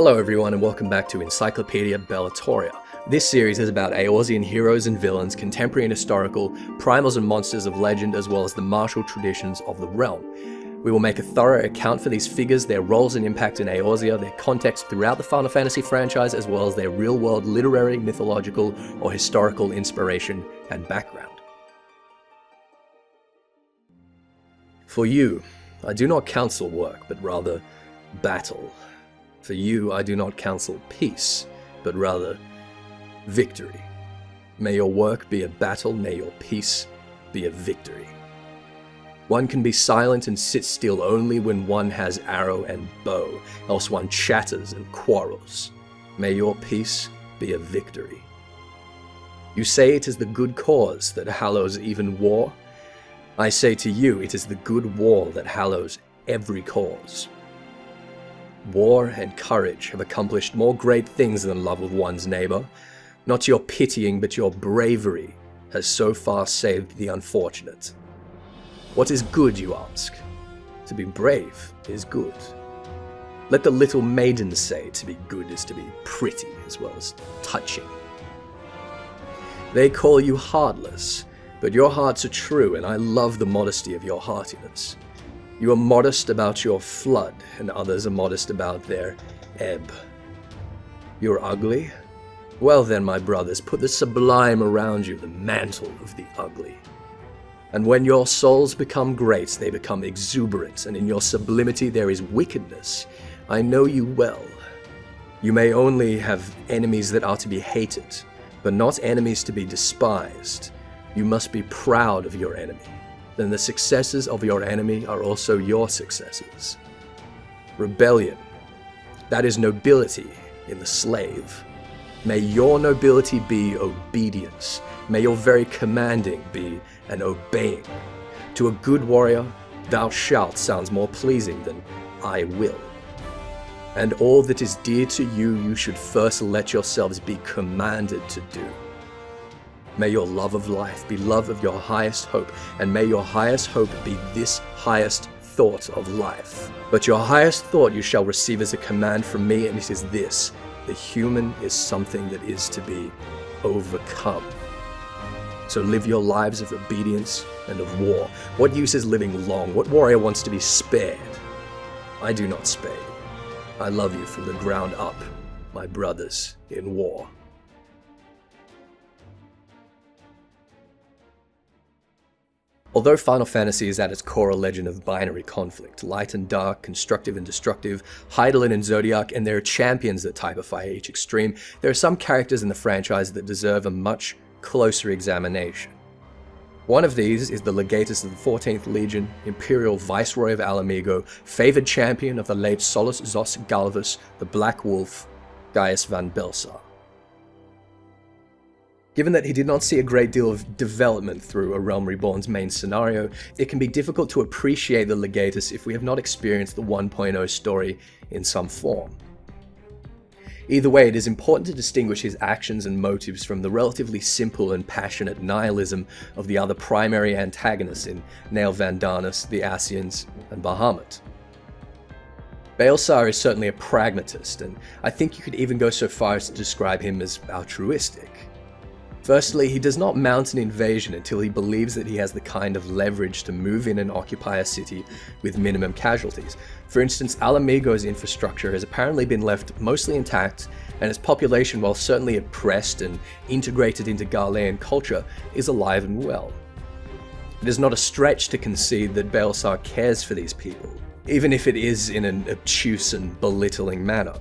Hello everyone and welcome back to Encyclopaedia Bellatoria. This series is about Eorzean heroes and villains, contemporary and historical, primals and monsters of legend, as well as the martial traditions of the realm. We will make a thorough account for these figures, their roles and impact in Eorzea, their context throughout the Final Fantasy franchise, as well as their real-world literary, mythological, or historical inspiration and background. For you, I do not counsel work, but rather battle. For you, I do not counsel peace, but rather victory. May your work be a battle, may your peace be a victory. One can be silent and sit still only when one has arrow and bow, else one chatters and quarrels. May your peace be a victory. You say it is the good cause that hallows even war. I say to you, it is the good war that hallows every cause. War and courage have accomplished more great things than love of one's neighbor. Not your pitying, but your bravery has so far saved the unfortunate. What is good, you ask? To be brave is good. Let the little maiden say to be good is to be pretty as well as touching. They call you heartless, but your hearts are true, and I love the modesty of your heartiness. You are modest about your flood, and others are modest about their ebb. You're ugly? Well then, my brothers, put the sublime around you, the mantle of the ugly. And when your souls become great, they become exuberant, and in your sublimity there is wickedness. I know you well. You may only have enemies that are to be hated, but not enemies to be despised. You must be proud of your enemy. Then the successes of your enemy are also your successes. Rebellion, that is nobility in the slave. May your nobility be obedience. May your very commanding be an obeying. To a good warrior, thou shalt sounds more pleasing than I will. And all that is dear to you, you should first let yourselves be commanded to do. May your love of life be love of your highest hope, and may your highest hope be this highest thought of life. But your highest thought you shall receive as a command from me, and it is this: the human is something that is to be overcome. So live your lives of obedience and of war. What use is living long? What warrior wants to be spared? I do not spare you. I love you from the ground up, my brothers in war. Although Final Fantasy is at its core a legend of binary conflict, light and dark, constructive and destructive, Hydaelyn and Zodiac, and there are champions that typify each extreme, there are some characters in the franchise that deserve a much closer examination. One of these is the Legatus of the 14th Legion, Imperial Viceroy of Alamigo, favoured champion of the late Solus Zos Galvus, the Black Wolf, Gaius Van Baelsar. Given that he did not see a great deal of development through A Realm Reborn's main scenario, it can be difficult to appreciate the Legatus if we have not experienced the 1.0 story in some form. Either way, it is important to distinguish his actions and motives from the relatively simple and passionate nihilism of the other primary antagonists in Nael Vandanus, the Ascians, and Bahamut. Baelsar is certainly a pragmatist, and I think you could even go so far as to describe him as altruistic. Firstly, he does not mount an invasion until he believes that he has the kind of leverage to move in and occupy a city with minimum casualties. For instance, Alamigo's infrastructure has apparently been left mostly intact, and its population, while certainly oppressed and integrated into Gharlean culture, is alive and well. It is not a stretch to concede that Baelsar cares for these people, even if it is in an obtuse and belittling manner.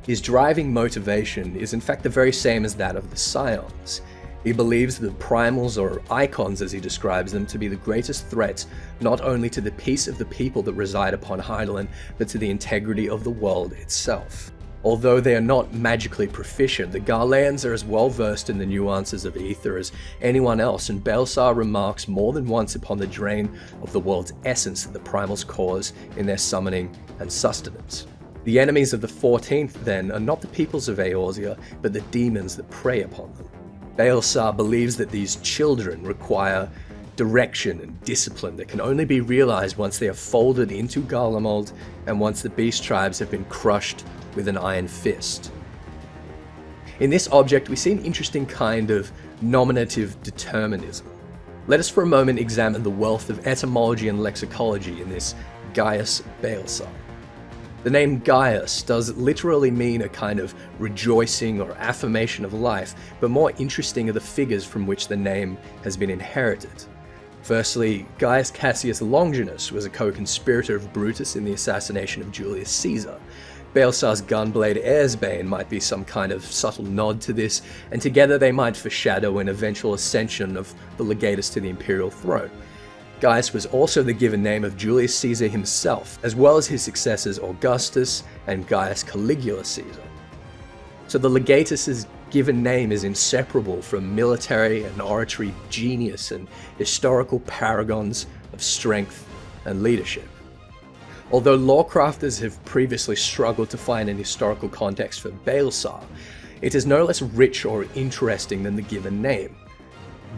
His driving motivation is in fact the very same as that of the Scions. He believes the primals, or icons as he describes them, to be the greatest threat not only to the peace of the people that reside upon Hydaelyn, but to the integrity of the world itself. Although they are not magically proficient, the Gharleans are as well versed in the nuances of ether as anyone else, and Baelsar remarks more than once upon the drain of the world's essence that the primals cause in their summoning and sustenance. The enemies of the 14th, then, are not the peoples of Eorzea, but the demons that prey upon them. Baelsar believes that these children require direction and discipline that can only be realized once they are folded into Garlemald and once the beast tribes have been crushed with an iron fist. In this object, we see an interesting kind of nominative determinism. Let us for a moment examine the wealth of etymology and lexicology in this Gaius Baelsar. The name Gaius does literally mean a kind of rejoicing or affirmation of life, but more interesting are the figures from which the name has been inherited. Firstly, Gaius Cassius Longinus was a co-conspirator of Brutus in the assassination of Julius Caesar. Baelsar's gunblade Airsbane might be some kind of subtle nod to this, and together they might foreshadow an eventual ascension of the legatus to the imperial throne. Gaius was also the given name of Julius Caesar himself, as well as his successors Augustus and Gaius Caligula Caesar. So the legatus's given name is inseparable from military and oratory genius and historical paragons of strength and leadership. Although lawcrafters have previously struggled to find an historical context for Baelsar, it is no less rich or interesting than the given name.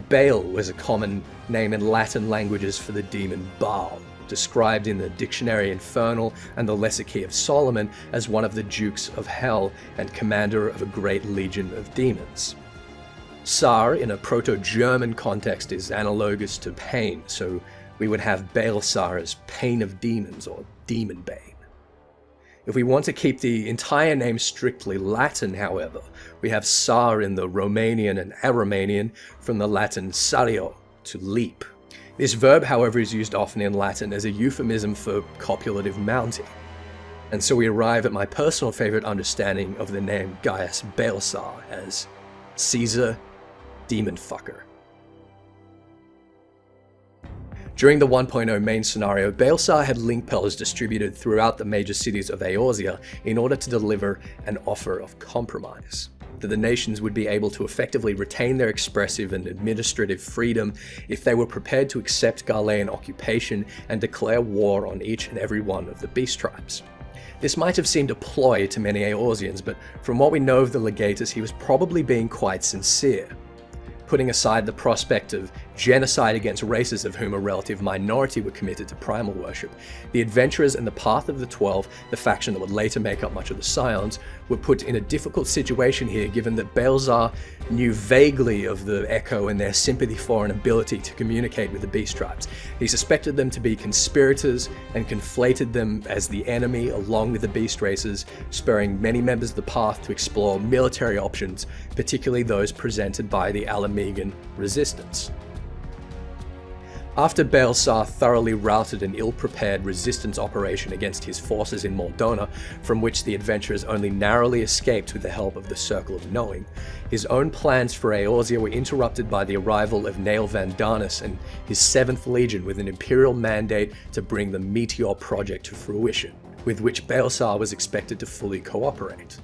Baal was a common name in Latin languages for the demon Baal, described in the Dictionary Infernal and the Lesser Key of Solomon as one of the dukes of hell and commander of a great legion of demons. Sar in a Proto-German context is analogous to pain, so we would have Baelsar as pain of demons or demon bane. If we want to keep the entire name strictly Latin, however, we have Sar in the Romanian and Aromanian from the Latin sario, to leap. This verb, however, is used often in Latin as a euphemism for copulative mounting. And so we arrive at my personal favorite understanding of the name Gaius Baelsar as Caesar Demon Fucker. During the 1.0 main scenario, Baelsar had link pillars distributed throughout the major cities of Eorzea in order to deliver an offer of compromise, that the nations would be able to effectively retain their expressive and administrative freedom if they were prepared to accept Garlean occupation and declare war on each and every one of the beast tribes. This might have seemed a ploy to many Eorzeans, but from what we know of the legatus, he was probably being quite sincere. Putting aside the prospect of genocide against races of whom a relative minority were committed to primal worship, the adventurers and the Path of the 12, the faction that would later make up much of the Scions, were put in a difficult situation here given that Baelsar knew vaguely of the Echo and their sympathy for and ability to communicate with the beast tribes. He suspected them to be conspirators and conflated them as the enemy along with the beast races, spurring many members of the Path to explore military options, particularly those presented by the Alamegan resistance. After Baelsar thoroughly routed an ill-prepared resistance operation against his forces in Mordona, from which the adventurers only narrowly escaped with the help of the Circle of Knowing, his own plans for Eorzea were interrupted by the arrival of Nael van Darnus and his 7th Legion with an imperial mandate to bring the Meteor project to fruition, with which Baelsar was expected to fully cooperate.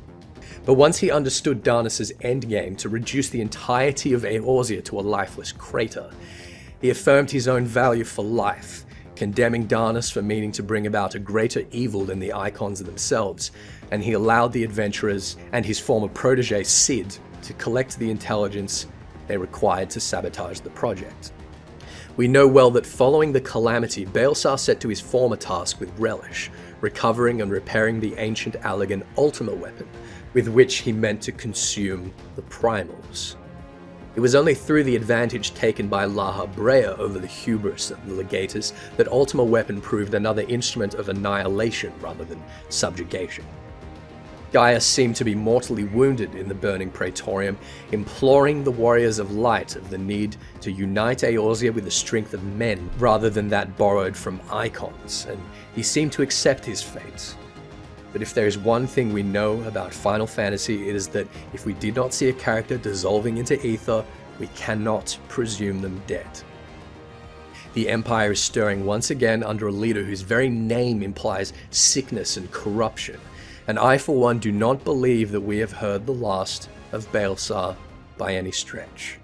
But once he understood Darnus's endgame to reduce the entirety of Eorzea to a lifeless crater, he affirmed his own value for life, condemning Darnus for meaning to bring about a greater evil than the Icons themselves, and he allowed the adventurers and his former protege Cid to collect the intelligence they required to sabotage the project. We know well that following the calamity, Baelsar set to his former task with relish, recovering and repairing the ancient Allagan Ultima weapon, with which he meant to consume the primals. It was only through the advantage taken by Laha Brea over the hubris of the legatus that Ultima Weapon proved another instrument of annihilation rather than subjugation. Gaius seemed to be mortally wounded in the burning Praetorium, imploring the warriors of light of the need to unite Eorzea with the strength of men rather than that borrowed from Icons, and he seemed to accept his fate. But if there is one thing we know about Final Fantasy, it is that if we did not see a character dissolving into ether, we cannot presume them dead. The Empire is stirring once again under a leader whose very name implies sickness and corruption, and I for one do not believe that we have heard the last of Baelsar by any stretch.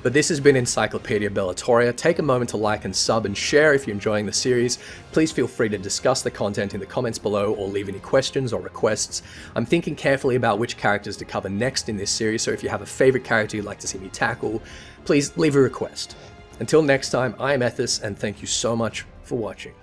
But this has been Encyclopaedia Bellatoria. Take a moment to like and sub and share if you're enjoying the series. Please feel free to discuss the content in the comments below or leave any questions or requests. I'm thinking carefully about which characters to cover next in this series, so if you have a favorite character you'd like to see me tackle, please leave a request. Until next time, I am Ethys, and thank you so much for watching.